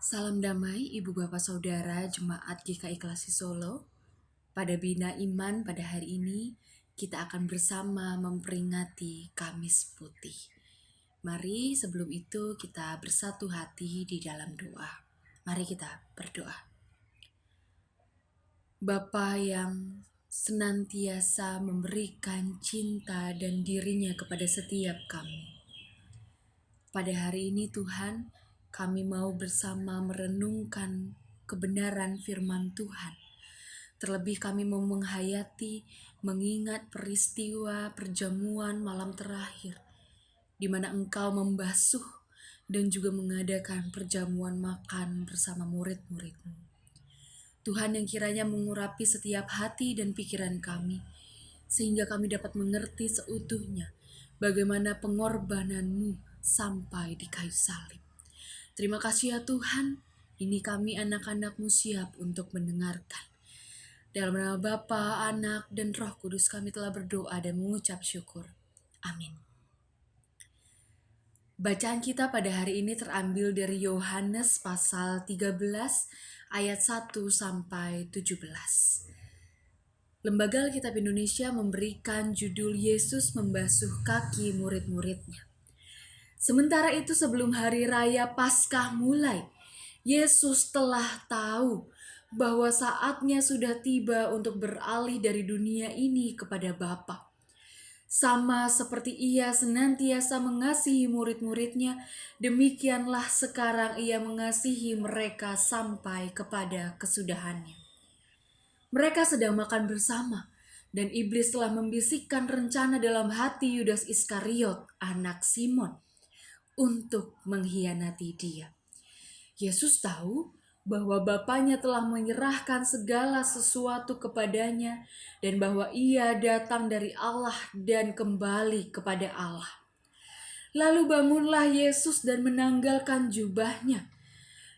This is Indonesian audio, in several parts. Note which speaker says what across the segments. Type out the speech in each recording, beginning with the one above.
Speaker 1: Salam damai Ibu Bapak Saudara Jemaat GKI Klasi Solo. Pada Bina Iman pada hari ini kita akan bersama memperingati Kamis Putih. Mari sebelum itu kita bersatu hati di dalam doa. Mari kita berdoa. Bapa yang senantiasa memberikan cinta dan dirinya kepada setiap kami. Pada hari ini Tuhan, kami mau bersama merenungkan kebenaran firman Tuhan. Terlebih kami mau menghayati, mengingat peristiwa perjamuan malam terakhir, di mana Engkau membasuh dan juga mengadakan perjamuan makan bersama murid-murid-Mu. Tuhan yang kiranya mengurapi setiap hati dan pikiran kami, sehingga kami dapat mengerti seutuhnya bagaimana pengorbanan-Mu sampai di kayu salib. Terima kasih ya Tuhan, ini kami anak-anak-Mu siap untuk mendengarkan. Dalam nama Bapa, Anak, dan Roh Kudus kami telah berdoa dan mengucap syukur. Amin. Bacaan kita pada hari ini terambil dari Yohanes pasal 13 ayat 1 sampai 17. Lembaga Alkitab Indonesia memberikan judul Yesus membasuh kaki murid-muridnya. Sementara itu sebelum hari raya Paskah mulai, Yesus telah tahu bahwa saatnya sudah tiba untuk beralih dari dunia ini kepada Bapa. Sama seperti Ia senantiasa mengasihi murid-muridnya, demikianlah sekarang Ia mengasihi mereka sampai kepada kesudahannya. Mereka sedang makan bersama, dan iblis telah membisikkan rencana dalam hati Yudas Iskariot, anak Simon, untuk mengkhianati Dia. Yesus tahu bahwa Bapanya telah menyerahkan segala sesuatu kepadanya dan bahwa Ia datang dari Allah dan kembali kepada Allah. Lalu bangunlah Yesus dan menanggalkan jubahnya.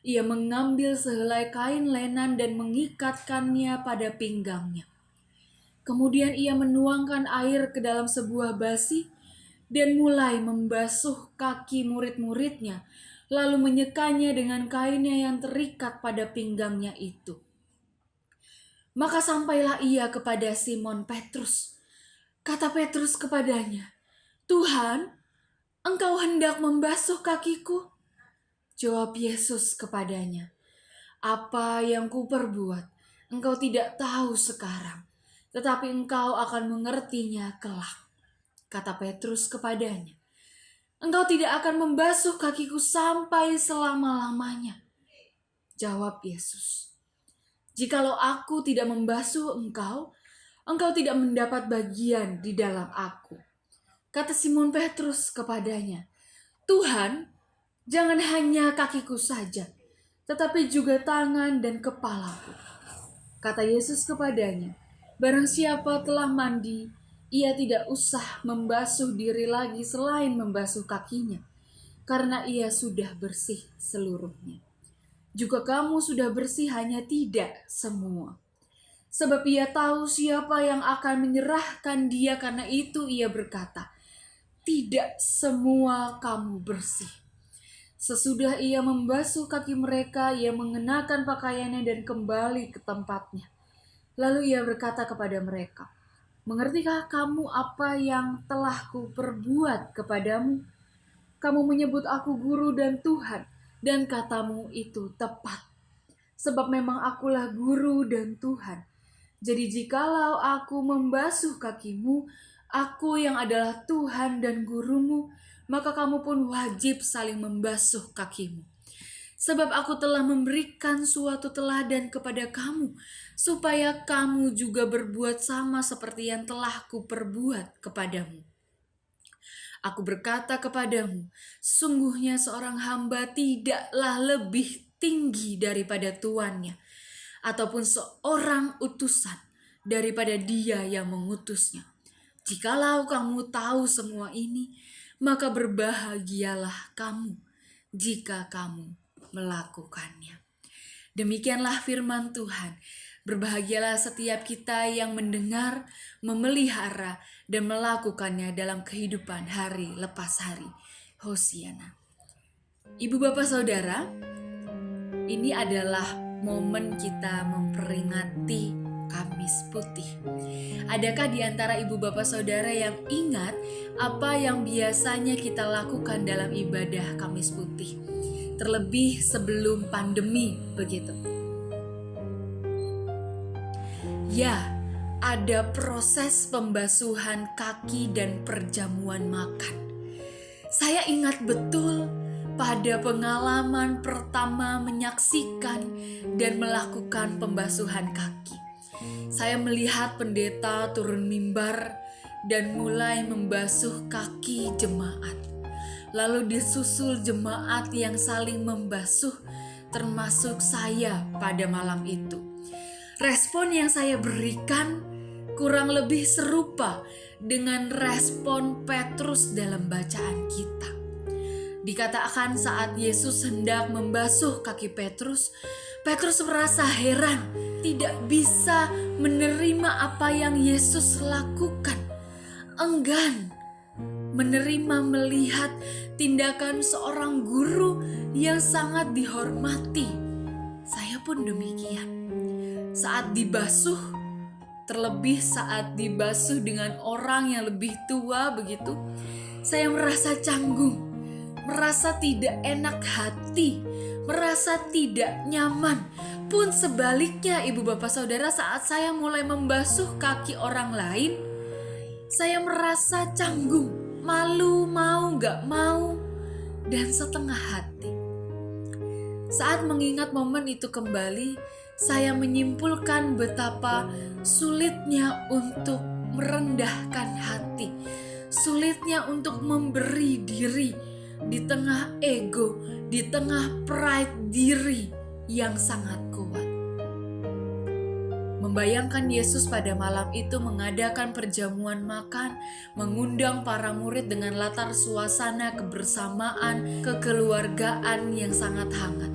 Speaker 1: Ia mengambil sehelai kain lenan dan mengikatkannya pada pinggangnya. Kemudian Ia menuangkan air ke dalam sebuah basi dan mulai membasuh kaki murid-muridnya, lalu menyekanya dengan kainnya yang terikat pada pinggangnya itu. Maka sampailah Ia kepada Simon Petrus. Kata Petrus kepadanya, "Tuhan, Engkau hendak membasuh kakiku?" Jawab Yesus kepadanya, "Apa yang kuperbuat, engkau tidak tahu sekarang, tetapi engkau akan mengertinya kelak." Kata Petrus kepadanya, "Engkau tidak akan membasuh kakiku sampai selama-lamanya." Jawab Yesus, "Jikalau aku tidak membasuh engkau, engkau tidak mendapat bagian di dalam aku." Kata Simon Petrus kepadanya, "Tuhan, jangan hanya kakiku saja, tetapi juga tangan dan kepalaku." Kata Yesus kepadanya, "Barang siapa telah mandi, ia tidak usah membasuh diri lagi selain membasuh kakinya, karena ia sudah bersih seluruhnya. Juga kamu sudah bersih, hanya tidak semua. Sebab ia tahu siapa yang akan menyerahkan dia, karena itu ia berkata, tidak semua kamu bersih." Sesudah ia membasuh kaki mereka, ia mengenakan pakaiannya dan kembali ke tempatnya. Lalu ia berkata kepada mereka, "Mengertikah kamu apa yang telah kuperbuat kepadamu? Kamu menyebut aku guru dan Tuhan, dan katamu itu tepat. Sebab memang akulah guru dan Tuhan. Jadi jikalau aku membasuh kakimu, aku yang adalah Tuhan dan gurumu, maka kamu pun wajib saling membasuh kakimu. Sebab aku telah memberikan suatu teladan kepada kamu, supaya kamu juga berbuat sama seperti yang telah kuperbuat kepadamu. Aku berkata kepadamu, sungguhnya seorang hamba tidaklah lebih tinggi daripada tuannya, ataupun seorang utusan daripada dia yang mengutusnya. Jikalau kamu tahu semua ini, maka berbahagialah kamu jika kamu melakukannya." Demikianlah firman Tuhan. Berbahagialah setiap kita yang mendengar, memelihara, dan melakukannya dalam kehidupan hari lepas hari. Hosiana. Ibu bapak saudara, Ini adalah momen kita memperingati Kamis Putih. Adakah di antara ibu bapak saudara yang ingat apa yang biasanya kita lakukan dalam ibadah Kamis Putih? Terlebih sebelum pandemi, begitu. Ya, ada proses pembasuhan kaki dan perjamuan makan. Saya ingat betul pada pengalaman pertama menyaksikan dan melakukan pembasuhan kaki. Saya melihat pendeta turun mimbar dan mulai membasuh kaki jemaat. Lalu disusul jemaat yang saling membasuh, termasuk saya pada malam itu. Respon yang saya berikan kurang lebih serupa dengan respon Petrus dalam bacaan kita. Dikatakan saat Yesus hendak membasuh kaki Petrus, Petrus merasa heran, tidak bisa menerima apa yang Yesus lakukan. Enggan menerima melihat tindakan seorang guru yang sangat dihormati. Saya pun demikian. Saat dibasuh, terlebih saat dibasuh dengan orang yang lebih tua begitu, saya merasa canggung, merasa tidak enak hati, merasa tidak nyaman. Pun sebaliknya ibu bapak saudara, saat saya mulai membasuh kaki orang lain, saya merasa canggung, malu, mau gak mau, dan setengah hati. Saat mengingat momen itu kembali, saya menyimpulkan betapa sulitnya untuk merendahkan hati, sulitnya untuk memberi diri di tengah ego, di tengah pride diri yang sangat kuat. Membayangkan Yesus pada malam itu mengadakan perjamuan makan, mengundang para murid dengan latar suasana kebersamaan, kekeluargaan yang sangat hangat.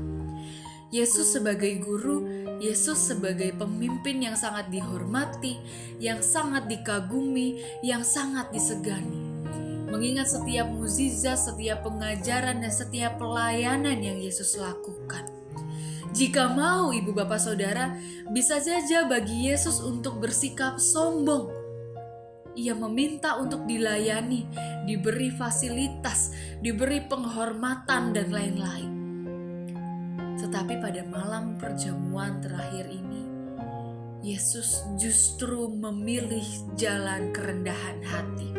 Speaker 1: Yesus sebagai guru, Yesus sebagai pemimpin yang sangat dihormati, yang sangat dikagumi, yang sangat disegani. Mengingat setiap mukjizat, setiap pengajaran, dan setiap pelayanan yang Yesus lakukan. Jika mau ibu bapak saudara, bisa saja bagi Yesus untuk bersikap sombong. Ia meminta untuk dilayani, diberi fasilitas, diberi penghormatan, dan lain-lain. Tetapi pada malam perjamuan terakhir ini, Yesus justru memilih jalan kerendahan hati.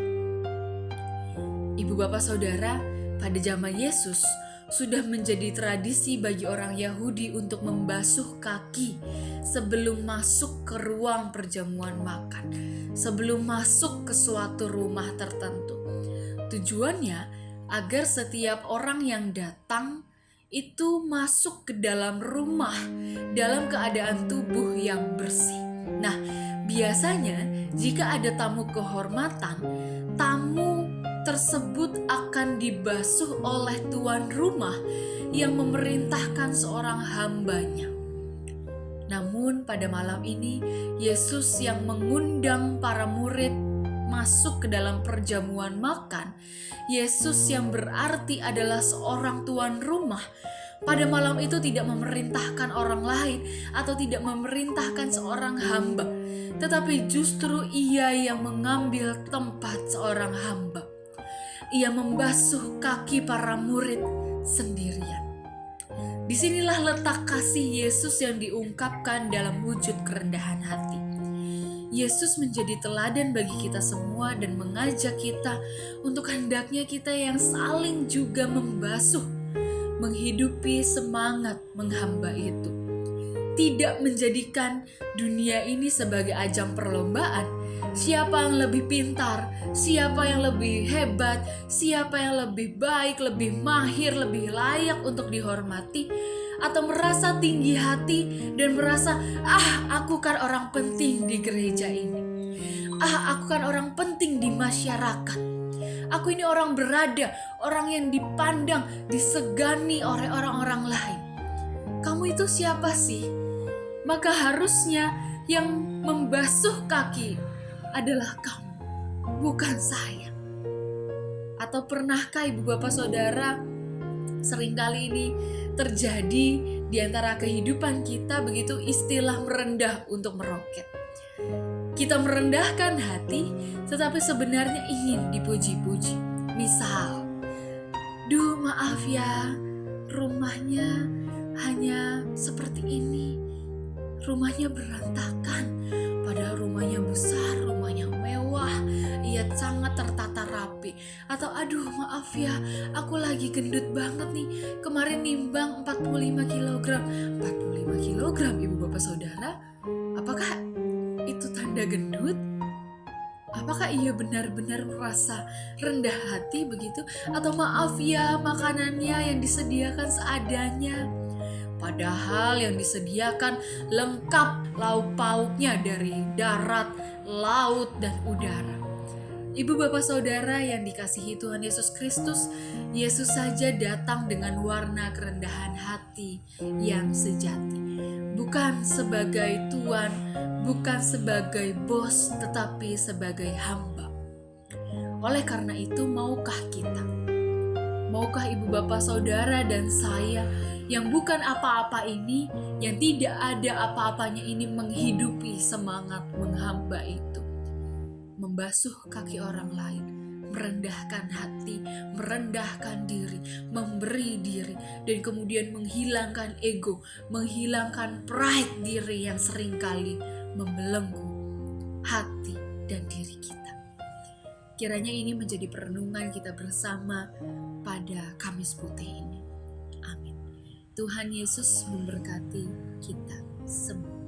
Speaker 1: Ibu bapak saudara, pada zaman Yesus sudah menjadi tradisi bagi orang Yahudi untuk membasuh kaki sebelum masuk ke ruang perjamuan makan, sebelum masuk ke suatu rumah tertentu. Tujuannya agar setiap orang yang datang itu masuk ke dalam rumah dalam keadaan tubuh yang bersih. Nah, biasanya jika ada tamu kehormatan, tamu tersebut akan dibasuh oleh tuan rumah yang memerintahkan seorang hambanya. Namun pada malam ini, Yesus yang mengundang para murid masuk ke dalam perjamuan makan, Yesus yang berarti adalah seorang tuan rumah, pada malam itu tidak memerintahkan orang lain atau tidak memerintahkan seorang hamba, tetapi justru ia yang mengambil tempat seorang hamba. Ia membasuh kaki para murid sendirian. Disinilah letak kasih Yesus yang diungkapkan dalam wujud kerendahan hati. Yesus menjadi teladan bagi kita semua dan mengajak kita untuk hendaknya kita yang saling juga membasuh, menghidupi semangat menghamba itu. Tidak menjadikan dunia ini sebagai ajang perlombaan, siapa yang lebih pintar, siapa yang lebih hebat, siapa yang lebih baik, lebih mahir, lebih layak untuk dihormati, atau merasa tinggi hati dan merasa, aku kan orang penting di gereja ini. Aku kan orang penting di masyarakat. Aku ini orang berada, orang yang dipandang, disegani oleh orang-orang lain. Kamu itu siapa sih? Maka harusnya yang membasuh kaki adalah kamu, bukan saya. Atau pernahkah ibu bapak saudara, seringkali ini terjadi di antara kehidupan kita begitu istilah merendah untuk meroket. Kita merendahkan hati, tetapi sebenarnya ingin dipuji-puji. Misal, duh maaf ya, rumahnya hanya seperti ini. Rumahnya berantakan, padahal rumahnya besar, rumahnya mewah, ia sangat tertata rapi. Atau aduh maaf ya, aku lagi gendut banget nih, kemarin nimbang 45 kg. 45 kg ibu bapak saudara, apakah itu tanda gendut? Apakah ia benar-benar merasa rendah hati begitu? Atau maaf ya, makanannya yang disediakan seadanya. Padahal yang disediakan lengkap lauk pauknya dari darat, laut, dan udara. Ibu bapak saudara yang dikasihi Tuhan Yesus Kristus, Yesus saja datang dengan warna kerendahan hati yang sejati. Bukan sebagai Tuan, bukan sebagai bos, tetapi sebagai hamba. Oleh karena itu, maukah kita? Maukah ibu bapak saudara dan saya yang bukan apa-apa ini, yang tidak ada apa-apanya ini menghidupi semangat menghamba itu? Membasuh kaki orang lain, merendahkan hati, merendahkan diri, memberi diri, dan kemudian menghilangkan ego, menghilangkan pride diri yang seringkali membelenggu hati dan diri kita. Kiranya ini menjadi perenungan kita bersama pada Kamis Putih ini. Amin. Tuhan Yesus memberkati kita semua.